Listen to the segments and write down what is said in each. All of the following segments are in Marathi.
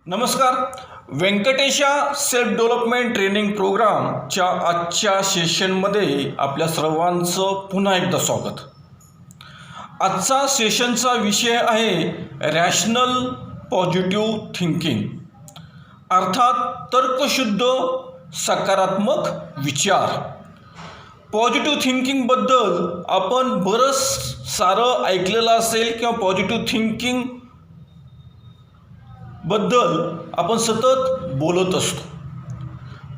नमस्कार. व्यंकटेशा सेल्फ डेव्हलपमेंट ट्रेनिंग प्रोग्रामच्या आजच्या सेशनमध्ये आपल्या सर्वांचं पुन्हा एकदा स्वागत. आजचा सेशनचा विषय आहे रॅशनल पॉझिटिव्ह थिंकिंग, अर्थात तर्कशुद्ध सकारात्मक विचार. पॉझिटिव्ह थिंकिंगबद्दल आपण बरंच सारं ऐकलेलं असेल किंवा पॉझिटिव्ह थिंकिंग बद्दल आपण सतत बोलत असतो.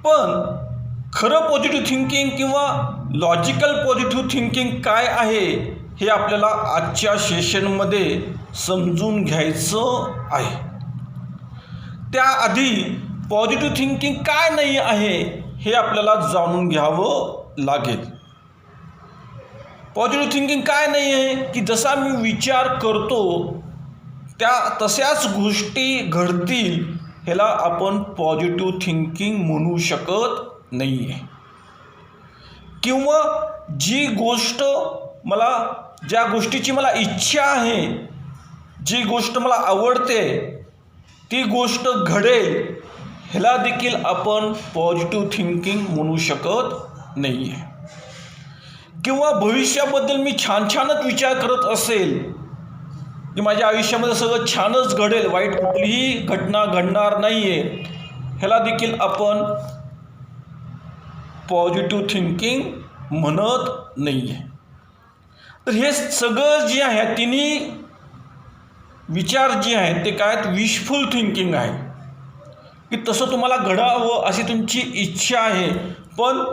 पण खरं पॉझिटिव्ह थिंकिंग किंवा लॉजिकल पॉझिटिव्ह थिंकिंग काय आहे हे आपल्याला आजच्या सेशनमध्ये समजून घ्यायचं आहे. त्याआधी पॉझिटिव्ह थिंकिंग काय नाही आहे हे आपल्याला जाणून घ्यावं लागेल. पॉझिटिव्ह थिंकिंग काय नाही आहे की जसा मी विचार करतो त्या तशाच गोष्टी घडतील, ह्याला आपण पॉझिटिव्ह थिंकिंग म्हणू शकत नाही आहे. किंवा ज्या गोष्टीची मला इच्छा आहे, जी गोष्ट मला आवडते ती गोष्ट घडेल, ह्याला देखील आपण पॉझिटिव्ह थिंकिंग म्हणू शकत नाही आहे. किंवा भविष्याबद्दल मी छानच विचार करत असेल की माझ्या आयुष्यामध्ये सगळं छानच घडेल, वाईट कुठलीही घटना घडणार नाही आहे, ह्याला देखील आपण पॉझिटिव्ह थिंकिंग म्हणत नाही आहे. तर हे सगळं जे आहे, तिन्ही विचार जे आहेत ते काय आहेत, विशफुल थिंकिंग आहे. की तसं तुम्हाला घडावं अशी तुमची इच्छा आहे, पण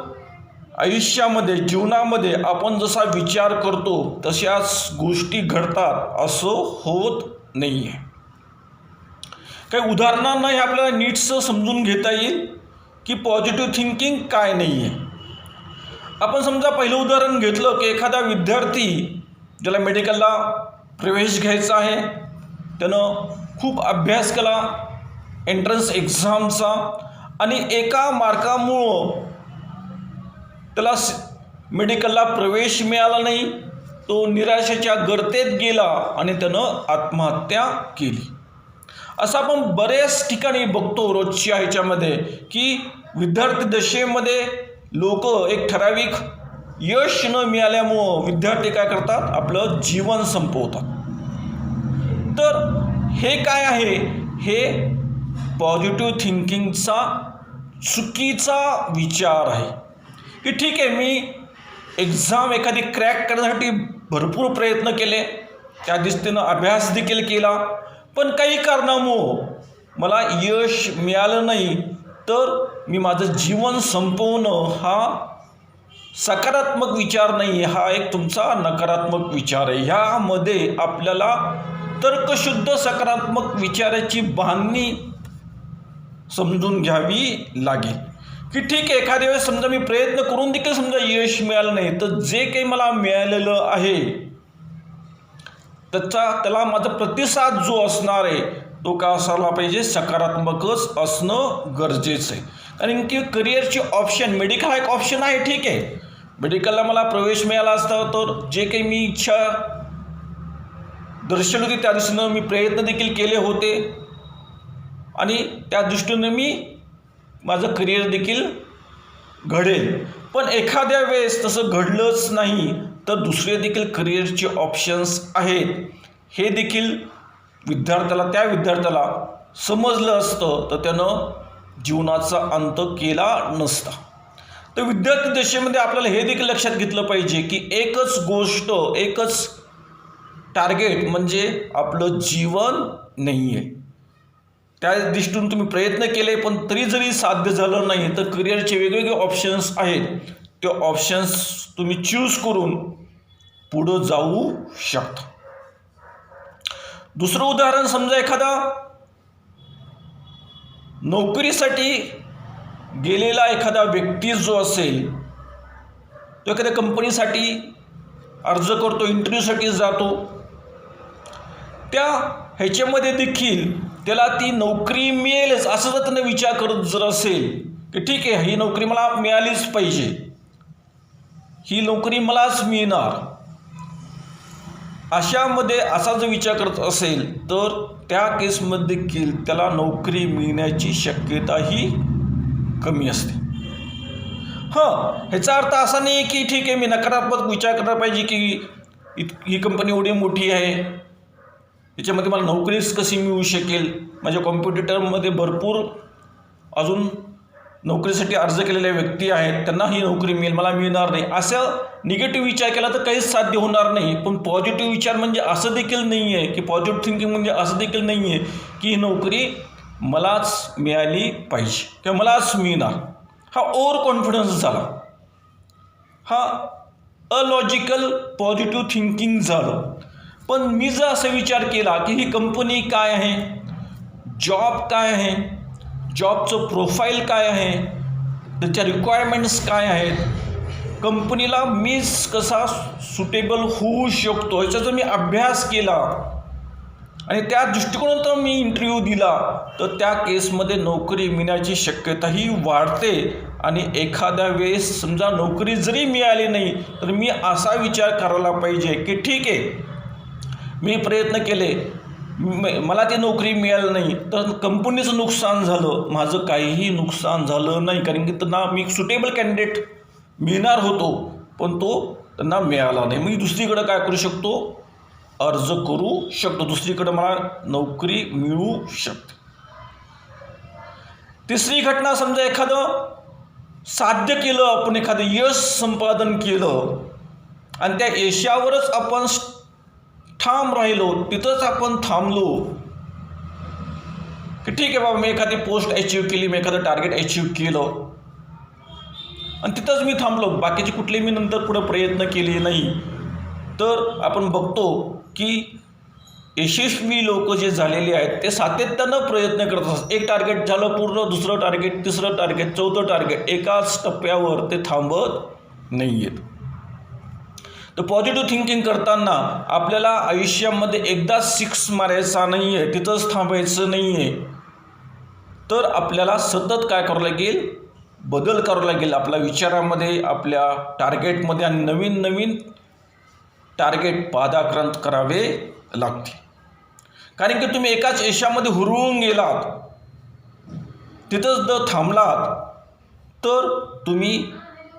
आयुष्यामध्ये जीवनामध्ये आपण जसा विचार करतो तशाच गोष्टी घडतात असं होत नाही आहे. काही उदाहरणांना हे आपल्याला नीटसं समजून घेता येईल की पॉझिटिव्ह थिंकिंग काय नाही आहे. आपण समजा पहिलं उदाहरण घेतलं की एखादा विद्यार्थी ज्याला मेडिकलला प्रवेश घ्यायचा आहे, त्यानं खूप अभ्यास केला एंट्रन्स एक्झामचा आणि एका मार्कामुळं त्याला मेडिकलला प्रवेश मिळाला नाही. तो निराशेच्या गर्तेत गेला आणि त्यानं आत्महत्या केली. असं आपण बरेच ठिकाणी बघतो रोजच्या ह्याच्यामध्ये की विद्यार्थी दशेमध्ये लोक एक ठराविक यश न मिळाल्यामुळं विद्यार्थी काय करतात, आपलं जीवन संपवतात. तर हे काय आहे, हे पॉझिटिव्ह थिंकिंगचा चुकीचा विचार आहे. की ठीक आहे, मी एक्झाम एखादी क्रॅक करण्यासाठी भरपूर प्रयत्न केले, त्या दिशेनं अभ्यास देखील केला, पण काही कारणामुळं मला यश मिळालं नाही, तर मी माझं जीवन संपवणं हा सकारात्मक विचार नाही, हा एक तुमचा नकारात्मक विचार आहे. ह्यामध्ये आपल्याला तर्कशुद्ध सकारात्मक विचाराची बांधणी समजून घ्यावी लागेल. की ठीक आहे, एखाद्या वेळेस समजा मी प्रयत्न करून देखील समजा यश मिळालं नाही, तर जे काही मला मिळालेलं आहे त्याला माझा प्रतिसाद जो असणार आहे तो का असायला पाहिजे, सकारात्मकच असणं गरजेचं आहे. कारण की करिअरचे ऑप्शन, मेडिकल हा एक ऑप्शन आहे. ठीक आहे, मेडिकलला मला प्रवेश मिळाला असता तर जे काही मी इच्छा दर्शवली होती त्या दिशेनं मी प्रयत्न देखील केले होते आणि त्या दृष्टीने मी माझं करिअर देखील घडेल. पण एखाद्या वेळेस तसं घडलंच नाही तर दुसरे देखील करिअरचे ऑप्शन्स आहेत, हे देखील त्या विद्यार्थ्याला समजलं असतं तर त्यानं जीवनाचा अंत केला नसता. तर विद्यार्थी दशेमध्ये आपल्याला हे देखील लक्षात घेतलं पाहिजे की एकच गोष्ट, एकच टार्गेट म्हणजे आपलं जीवन नाही आहे. त्या दृष्टीतून तुम्ही प्रयत्न केले पण तरी जरी साध्य झालं नाही तर करिअरचे वेगवेगळे ऑप्शन्स आहेत, ते ऑप्शन्स तुम्ही चूज करून पुढं जाऊ शकता. दुसरं उदाहरण समजा, एखादा नोकरीसाठी गेलेला एखादा व्यक्ती जो असेल, तो एखाद्या कंपनीसाठी अर्ज करतो, इंटरव्ह्यूसाठी जातो. त्या ह्याच्यामध्ये देखील त्याला ती नोकरी मिळेलच असं जर त्याने विचार करत जर असेल की ठीक आहे, ही नोकरी मला मिळालीच पाहिजे, ही नोकरी मलाच मिळणार, अशामध्ये असा जर विचार करत असेल तर त्या केसमध्ये देखील त्याला नोकरी मिळण्याची शक्यताही कमी असते. ह्याचा अर्थ असा नाही की ठीक आहे मी नकारात्मक विचार करायला पाहिजे की ही कंपनी एवढी मोठी आहे, याच्यामध्ये मला नोकरीच कशी मिळू शकेल, माझ्या कॉम्पिटिटरमध्ये भरपूर अजून नोकरीसाठी अर्ज केलेल्या व्यक्ती आहेत, त्यांना ही नोकरी मिळेल, मला मिळणार नाही, असं निगेटिव्ह विचार केला तर काहीच साध्य होणार नाही. पण पॉझिटिव्ह विचार म्हणजे असं देखील नाही आहे की पॉझिटिव्ह थिंकिंग म्हणजे असं देखील नाही आहे की ही नोकरी मलाच मिळाली पाहिजे किंवा मलाच मिळणार. हा ओव्हर कॉन्फिडन्स झाला, हा अलॉजिकल पॉझिटिव्ह थिंकिंग झालं. पण मी जर असा विचार केला की ही कंपनी काय आहे, जॉब काय आहे, जॉबचं प्रोफाईल काय आहे, त्याच्या रिक्वायरमेंट्स काय आहेत, कंपनीला मी कसा सुटेबल होऊ शकतो याचा जर मी अभ्यास केला आणि त्या दृष्टिकोनातून मी इंटरव्ह्यू दिला तर त्या केसमध्ये नोकरी मिळण्याची शक्यताही वाढते. आणि एखाद्या वेळेस समजा नोकरी जरी मिळाली नाही तर मी असा विचार करायला पाहिजे की ठीक आहे मी प्रयत्न केले, मला ती नोकरी मिळाली नाही तर कंपनीचं नुकसान झालं, माझं काहीही नुकसान झालं नाही, कारण की त्यांना मी सुटेबल कॅन्डिडेट मिळणार होतो पण तो त्यांना मिळाला नाही. मी दुसरीकडे काय करू शकतो, अर्ज करू शकतो, दुसरीकडे मला नोकरी मिळू शकते. तिसरी घटना, समजा एखादं साध्य केलं, आपण एखादं यश संपादन केलं आणि त्या यशावरच आपण ठाम राहिलो, तिथंच आपण थांबलो की ठीक आहे बाबा मी एखादी पोस्ट अचीव्ह केली, मी एखादं टार्गेट अचीव्ह केलं आणि तिथंच मी थांबलो, बाकीचे कुठले मी नंतर पुढे प्रयत्न केले नाही. तर आपण बघतो की यशस्वी लोक जे झालेले आहेत ते सातत्यानं प्रयत्न करत असतात. एक टार्गेट झालं पूर्ण, दुसरं टार्गेट, तिसरं टार्गेट, चौथं टार्गेट, एकाच टप्प्यावर ते थांबत नाही आहेत. तर पॉझिटिव्ह थिंकिंग करताना आपल्याला आयुष्यामध्ये एकदा सिक्स मारायचा नाही आहे, तिथंच थांबायचं नाही आहे, तर आपल्याला सतत काय करावं लागेल, बदल करावा लागेल आपल्या विचारामध्ये, आपल्या टार्गेटमध्ये आणि नवीन नवीन टार्गेट पादाक्रांत करावे लागतील. कारण की तुम्ही एकाच यशामध्ये हुरळून गेलात, तिथंच जर थांबलात तर तुम्ही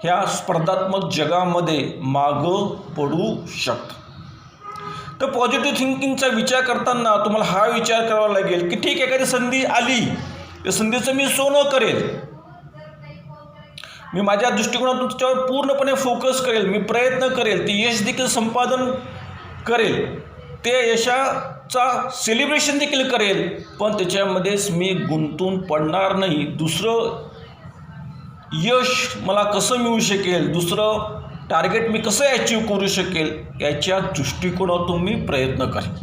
ह्या स्पर्धात्मक जगामध्ये मागं पडू शकता. तर पॉझिटिव्ह थिंकिंगचा विचार करताना तुम्हाला हा विचार करावा लागेल की ठीक आहे एखादी संधी आली, त्या संधीचं मी सोनं करेल, मी माझ्या दृष्टिकोनातून त्याच्यावर पूर्णपणे फोकस करेल, मी प्रयत्न करेल, ते यश देखील संपादन करेल, ते यशाचा सेलिब्रेशन देखील करेल, पण त्याच्यामध्येच मी गुंतून पडणार नाही. दुसरं यश मला कसं मिळू शकेल, दुसरं टार्गेट मी कसं अचीव्ह करू शकेल याच्या दृष्टिकोनातून मी प्रयत्न करेन.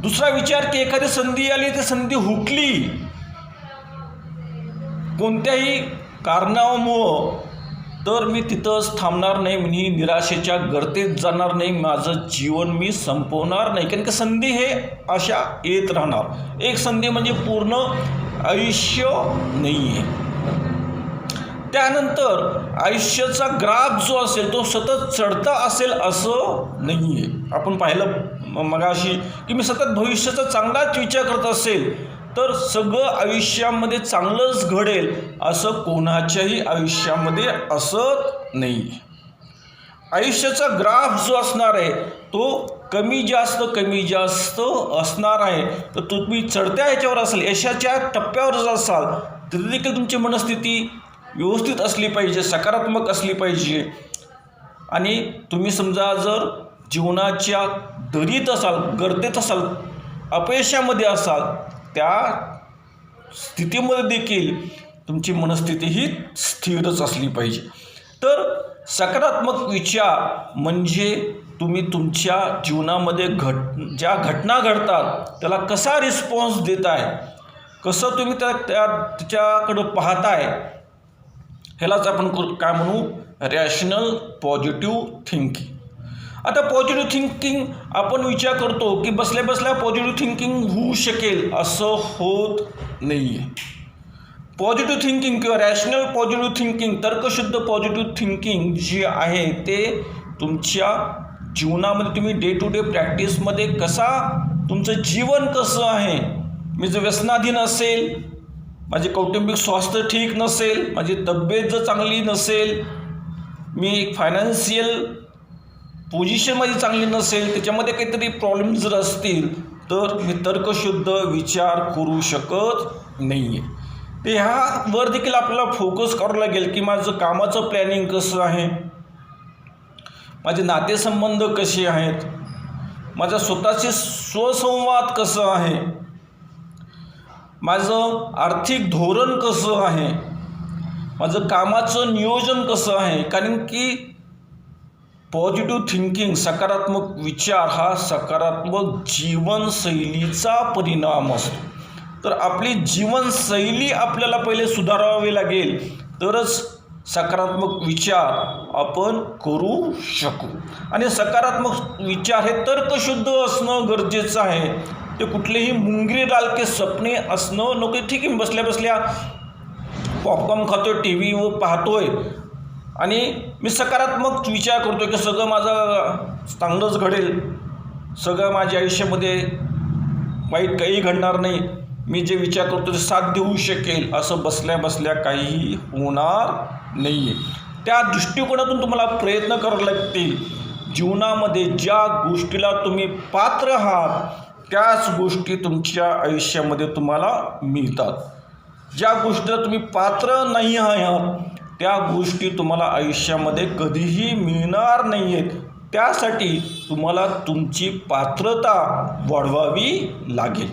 दुसरा विचार की एखादी संधी आली, ती संधी हुकली कोणत्याही कारणामुळं, तर मी तिथंच थांबणार नाही, मी निराशेच्या गर्तेत जाणार नाही, माझं जीवन मी संपवणार नाही. कारण की संधी हे अशा येत राहणार, एक संधी म्हणजे पूर्ण आयुष्य नाही आहे. त्यानंतर आयुष्याचा ग्राफ जो असेल तो सतत चढता असेल असं नाही आहे. आपण पाहिलं मगाशी की मी सतत भविष्याचा चांगलाच विचार करत असेल तर सगळं आयुष्यामध्ये चांगलंच घडेल असं कोणाच्याही आयुष्यामध्ये असत नाही. आयुष्याचा ग्राफ जो असणार आहे तो कमी जास्त असणार आहे. तर तुम्ही चढत्या ह्याच्यावर असाल, यशाच्या टप्प्यावर जर असाल तर देखील तुमची मनस्थिती व्यवस्थित असली पाहिजे, सकारात्मक असली पाहिजे. आणि तुम्ही समजा जर जीवनाच्या दरीत असाल, गर्तेत असाल, अपयशामध्ये असाल, त्या स्थितीमध्ये देखील तुमची मनस्थिती ही स्थिरच असली पाहिजे. तर सकारात्मक विचार म्हणजे तुम्ही तुमच्या जीवनामध्ये ज्या घटना घडतात त्याला कसा रिस्पॉन्स देताय, कसं तुम्ही त्याच्याकडं पाहताय, ह्यालाच आपण काय म्हणू, रॅशनल पॉझिटिव्ह थिंकिंग. आता पॉझिटिव्ह थिंकिंग आपण विचार करतो की बसल्या बसल्या पॉझिटिव्ह थिंकिंग होऊ शकेल, असं होत नाही आहे. पॉझिटिव्ह थिंकिंग किंवा रॅशनल पॉझिटिव्ह थिंकिंग, तर्कशुद्ध पॉझिटिव्ह थिंकिंग जी आहे ते तुमच्या जीवनामध्ये तुम्ही डे टू डे प्रॅक्टिसमध्ये कसा तुमचं जीवन कसं आहे, मी जर व्यसनाधीन असेल, माझे कौटुंबिक स्वास्थ्य ठीक नसेल, माझी तब्येत जर चांगली नसेल, मी फायनान्शियल पोझिशन माझी चांगली नसेल, त्याच्यामध्ये काहीतरी प्रॉब्लेम जर असतील तर मी तर्कशुद्ध विचार करू शकत नाही आहे. तर ह्यावर देखील आपल्याला फोकस करावं लागेल की माझं कामाचं प्लॅनिंग कसं आहे, माझे नातेसंबंध कसे आहेत, माझा स्वतःचे स्वसंवाद कसं आहे, माझं आर्थिक धोरण कसं आहे, माझं कामाचं नियोजन कसं आहे. कारण की पॉझिटिव्ह थिंकिंग, सकारात्मक विचार हा सकारात्मक जीवनशैलीचा परिणाम असतो. तर आपली जीवनशैली आपल्याला पहिले सुधारावी लागेल, तरच सकारात्मक विचार आपण करू शकू. आणि सकारात्मक विचार हे तर्कशुद्ध असणं गरजेचं आहे. ते कुठलेही मुंगरी डाल के सपने असणं नको. ठीक आहे, बसल्या बसल्या पॉपकॉर्न खातोय, टी व्हीवर पाहतोय आणि मी सकारात्मक विचार करतोय की सगळं माझं चांगलंच घडेल, सगळं माझ्या आयुष्यामध्ये वाईट काही घडणार नाही, मी जे विचार करतो ते साध्य होऊ शकेल, असं बसल्या बसल्या काहीही होणार नाही आहे. त्या दृष्टिकोनातून तुम्हाला प्रयत्न करावे लागतील. जीवनामध्ये ज्या गोष्टीला तुम्ही पात्र आहात त्याच गोष्टी तुमच्या आयुष्यामध्ये तुम्हाला मिळतात. ज्या गोष्टीला तुम्ही पात्र नाही आहात त्या गोष्टी तुम्हाला आयुष्यामध्ये कधीही मिळणार नाही आहेत. त्यासाठी तुम्हाला तुमची पात्रता वाढवावी लागेल,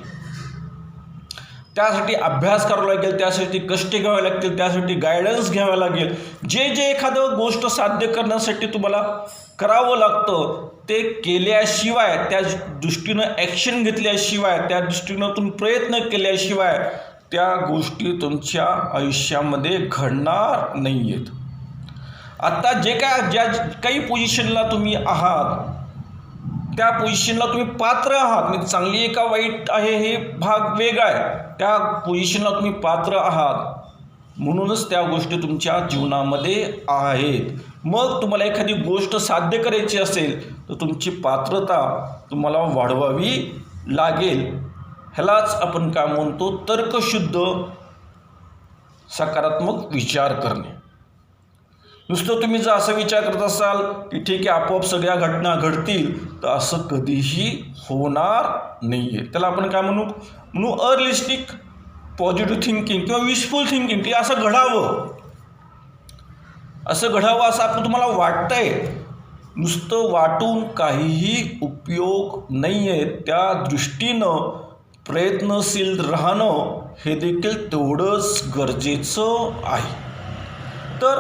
त्यासाठी अभ्यास करावा लागेल, त्यासाठी कष्ट घ्यावे लागतील, त्यासाठी गायडन्स घ्यावा लागेल. जे जे एखादं गोष्ट साध्य करण्यासाठी तुम्हाला करावं लागतं ते केल्याशिवाय, त्या दृष्टीनं ॲक्शन घेतल्याशिवाय, त्या दृष्टीनं प्रयत्न केल्याशिवाय त्या गोष्टी तुमच्या आयुष्यामध्ये घडणार नाही आहेत. आत्ता ज्या काही पोझिशनला तुम्ही आहात त्या पोझिशनला तुम्ही पात्र आहात. म्हणजे चांगली आहे का वाईट आहे हे भाग वेगळा आहे. त्या पोझिशनला तुम्ही पात्र आहात म्हणूनच त्या गोष्टी तुमच्या जीवनामध्ये आहेत. मग तुम्हाला एखादी गोष्ट साध्य करायची असेल तर तुमची पात्रता तुम्हाला वाढवावी लागेल. ह्यालाच आपण काय म्हणतो, तर्कशुद्ध सकारात्मक विचार करणे. नुसतं तुम्ही जर असा विचार करत असाल की ठीक आहे आपोआप सगळ्या घटना घडतील, तर असं कधीही होणार नाही आहे. त्याला आपण काय म्हणू अरिअलिस्टिक पॉझिटिव्ह थिंकिंग किंवा विशफुल थिंकिंग, की असं घडावं असं आपलं तुम्हाला वाटतंय. नुसतं वाटून काहीही उपयोग नाही आहे. त्या दृष्टीनं प्रयत्नशील राहणं हे देखील तेवढंच गरजेचं आहे. तर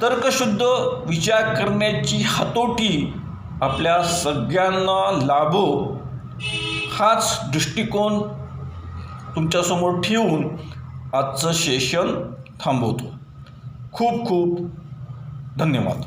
तर्कशुद्ध विचार करण्याची हातोटी आपल्या सगळ्यांना लाभो हाच दृष्टिकोन तुमच्यासमोर ठेवून आजचं सेशन थांबवतो. खूप खूप धन्यवाद.